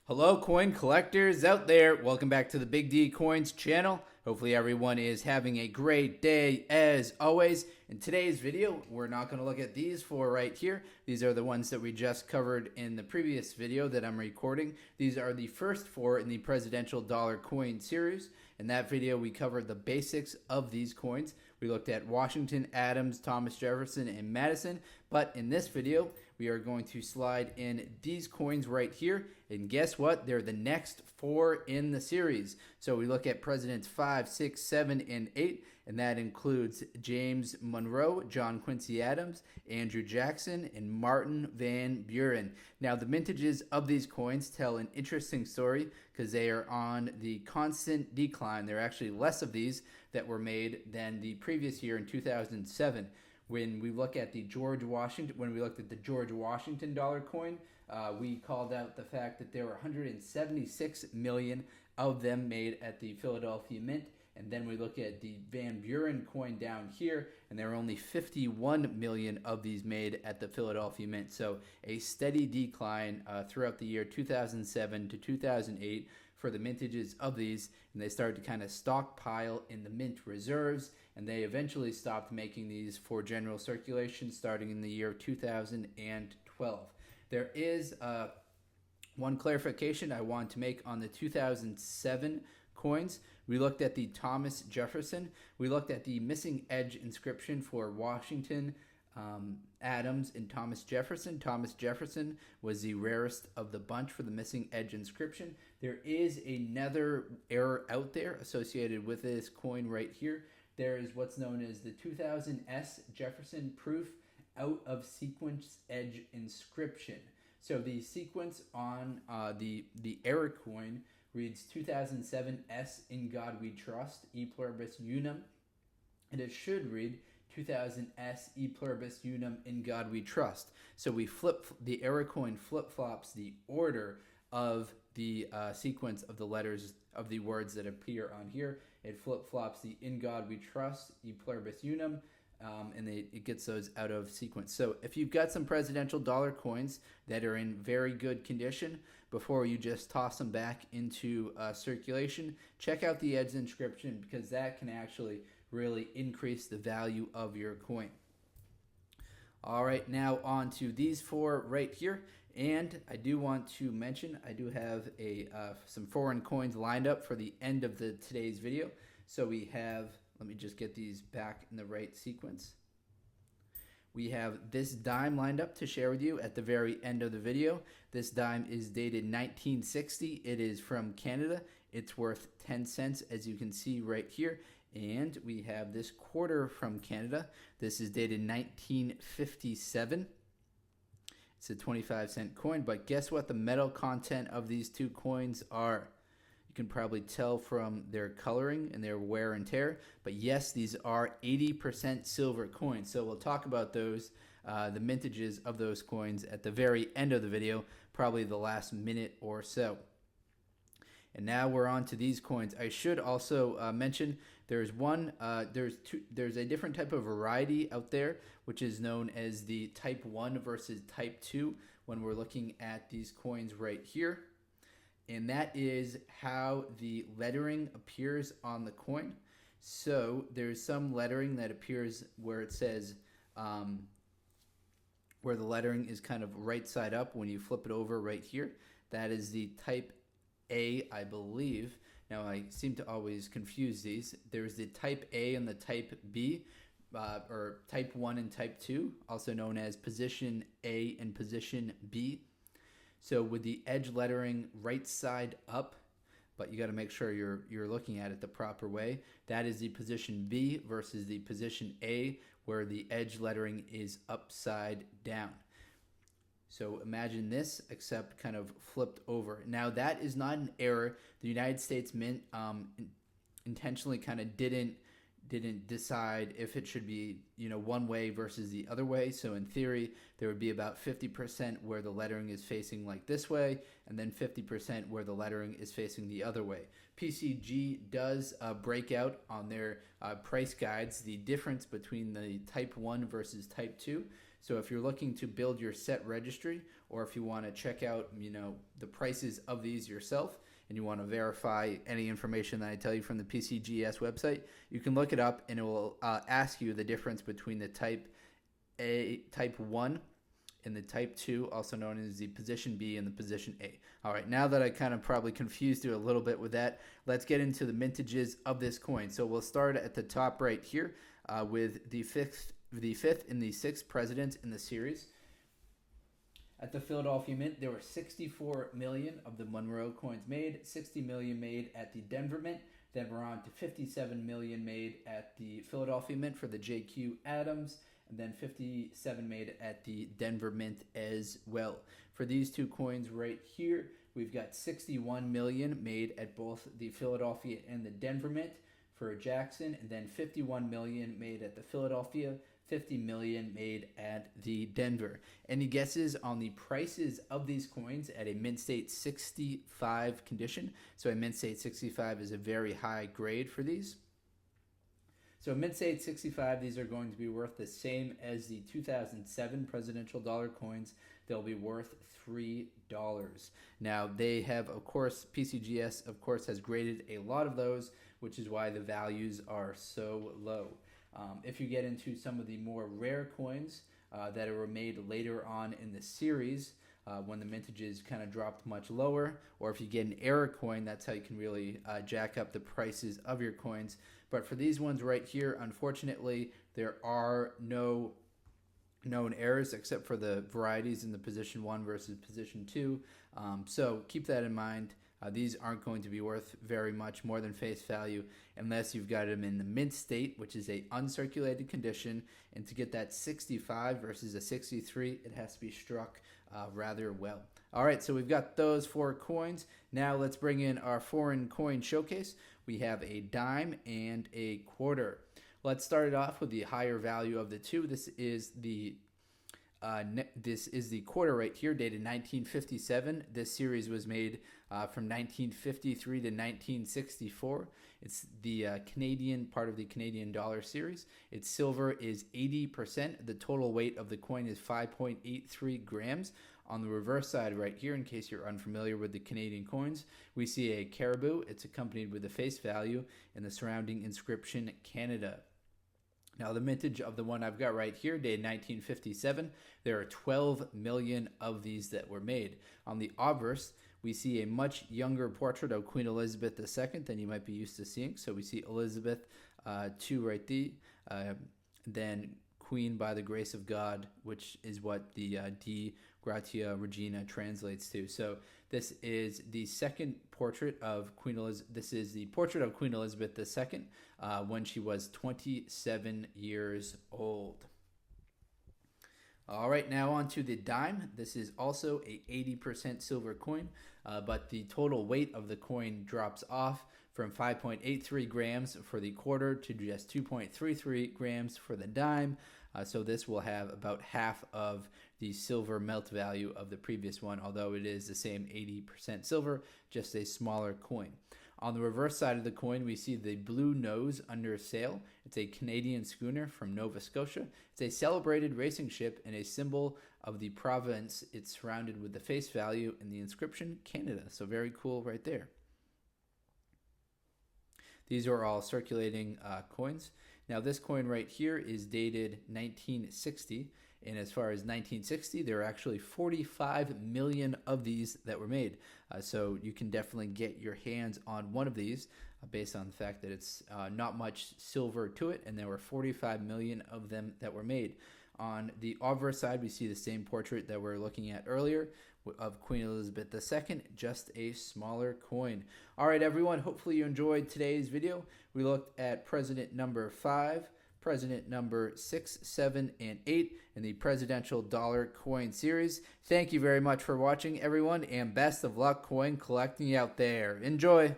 Hello, coin collectors out there. Welcome back to the Big D Coins channel. Hopefully everyone is having a great day as always. In today's video, we're not going to look at these four right here. These are the ones that we just covered in the previous video that I'm recording. These are the first four in the presidential dollar coin series. In that video, we covered the basics of these coins. We looked at Washington, Adams, Thomas Jefferson, and Madison. But in this video, we are going to slide in these coins right here. And guess what? They're the next four in the series. So we look at Presidents 5, 6, 7, and 8. And that includes James Monroe, John Quincy Adams, Andrew Jackson, and Martin Van Buren. Now, the mintages of these coins tell an interesting story because they are on the constant decline. There are actually less of these that were made than the previous year in 2007. When we look at the George Washington dollar coin, we called out the fact that there were 176 million of them made at the Philadelphia Mint. And then we look at the Van Buren coin down here, and there are only 51 million of these made at the Philadelphia Mint. So a steady decline throughout the year 2007 to 2008 for the mintages of these, and they started to kind of stockpile in the mint reserves, and they eventually stopped making these for general circulation starting in the year 2012. There is one clarification I want to make on the 2007 coins. We looked at the Thomas Jefferson. We looked at the missing edge inscription for Washington, Adams, and Thomas Jefferson. Thomas Jefferson was the rarest of the bunch for the missing edge inscription. There is another error out there associated with this coin right here. There is what's known as the 2000S Jefferson proof out of sequence edge inscription. So the sequence on the error coin reads 2007 S in God we trust, e pluribus unum, and it should read 2000 S e pluribus unum in God we trust. So we the error coin flip-flops the order of the sequence of the letters of the words that appear on here. It flip-flops the in God we trust, e pluribus unum, and it gets those out of sequence. So if you've got some presidential dollar coins that are in very good condition, before you just toss them back into circulation, check out the edge inscription because that can actually really increase the value of your coin. All right, now on to these four right here. And I do want to mention, I do have some foreign coins lined up for the end of today's video. So we have, let me just get these back in the right sequence. We have this dime lined up to share with you at the very end of the video. This dime is dated 1960. It is from Canada. It's worth 10 cents, as you can see right here. And we have this quarter from Canada. This is dated 1957. It's a 25-cent coin, but guess what the metal content of these two coins are? You can probably tell from their coloring and their wear and tear. But yes, these are 80% silver coins. So we'll talk about those, the mintages of those coins at the very end of the video, probably the last minute or so. And now we're on to these coins. I should also mention there's a different type of variety out there, which is known as the type 1 versus type 2 when we're looking at these coins right here. And that is how the lettering appears on the coin. So there's some lettering that appears where it says, where the lettering is kind of right side up when you flip it over right here. That is the type A, I believe. Now I seem to always confuse these. There's the type A and the type B, or type 1 and type 2, also known as position A and position B. So with the edge lettering right side up, but you got to make sure you're looking at it the proper way. That is the position B versus the position A, where the edge lettering is upside down. So imagine this, except kind of flipped over. Now that is not an error. The United States Mint intentionally kind of didn't decide if it should be, one way versus the other way. So in theory, there would be about 50% where the lettering is facing like this way, and then 50% where the lettering is facing the other way. PCG does break out on their price guides the difference between the type 1 versus type 2. So if you're looking to build your set registry, or if you want to check out, the prices of these yourself, and you want to verify any information that I tell you from the PCGS website, you can look it up, and it will ask you the difference between the type 1 and the type 2, also known as the position B and the position A. All right, now that I kind of probably confused you a little bit with that, let's get into the mintages of this coin. So we'll start at the top right here with the fifth and the sixth presidents in the series. At the Philadelphia Mint, there were 64 million of the Monroe coins made, 60 million made at the Denver Mint. Then we're on to 57 million made at the Philadelphia Mint for the JQ Adams, and then 57 made at the Denver Mint as well. For these two coins right here, we've got 61 million made at both the Philadelphia and the Denver Mint for Jackson, and then 51 million made at the Philadelphia, 50 million made at the Denver. Any guesses on the prices of these coins at a mint state 65 condition? So a mint state 65 is a very high grade for these. So mint state 65, these are going to be worth the same as the 2007 presidential dollar coins. They'll be worth $3. Now they have, of course, PCGS, of course, has graded a lot of those, which is why the values are so low. If you get into some of the more rare coins that were made later on in the series, when the mintages kind of dropped much lower, or if you get an error coin, that's how you can really jack up the prices of your coins. But for these ones right here, unfortunately, there are no known errors except for the varieties in the position 1 versus position 2. So keep that in mind. These aren't going to be worth very much more than face value unless you've got them in the mint state, which is a uncirculated condition. And to get that 65 versus a 63, it has to be struck rather well. All right, so we've got those 4 coins. Now let's bring in our foreign coin showcase. We have a dime and a quarter. Let's start it off with the higher value of the two. This is the quarter right here, dated 1957. This series was made from 1953 to 1964. It's the Canadian part of the Canadian dollar series. Its silver is 80%. The total weight of the coin is 5.83 grams. On the reverse side right here, in case you're unfamiliar with the Canadian coins, we see a caribou. It's accompanied with the face value and the surrounding inscription, Canada. Now, the mintage of the one I've got right here, dated 1957, there are 12 million of these that were made. On the obverse, we see a much younger portrait of Queen Elizabeth II than you might be used to seeing. So we see Elizabeth II right there, then Queen by the grace of God, which is what the De Gratia Regina translates to. So this is the second portrait of Queen Elizabeth. This is the portrait of Queen Elizabeth II when she was 27 years old. All right, now on to the dime. This is also a 80% silver coin, but the total weight of the coin drops off from 5.83 grams for the quarter to just 2.33 grams for the dime. So this will have about half of the silver melt value of the previous one, although it is the same 80% silver, just a smaller coin. On the reverse side of the coin, we see the blue nose under sail. It's a Canadian schooner from Nova Scotia. It's a celebrated racing ship and a symbol of the province. It's surrounded with the face value and the inscription, Canada. So very cool right there. These are all circulating coins. Now this coin right here is dated 1960. And as far as 1960, there are actually 45 million of these that were made. So you can definitely get your hands on one of these based on the fact that it's not much silver to it. And there were 45 million of them that were made. On the obverse side, we see the same portrait that we're looking at earlier of Queen Elizabeth II, just a smaller coin. All right, everyone, hopefully you enjoyed today's video. We looked at President number 5, President number 6, 7, and 8 in the presidential dollar coin series. Thank you very much for watching, everyone, and best of luck coin collecting out there. Enjoy!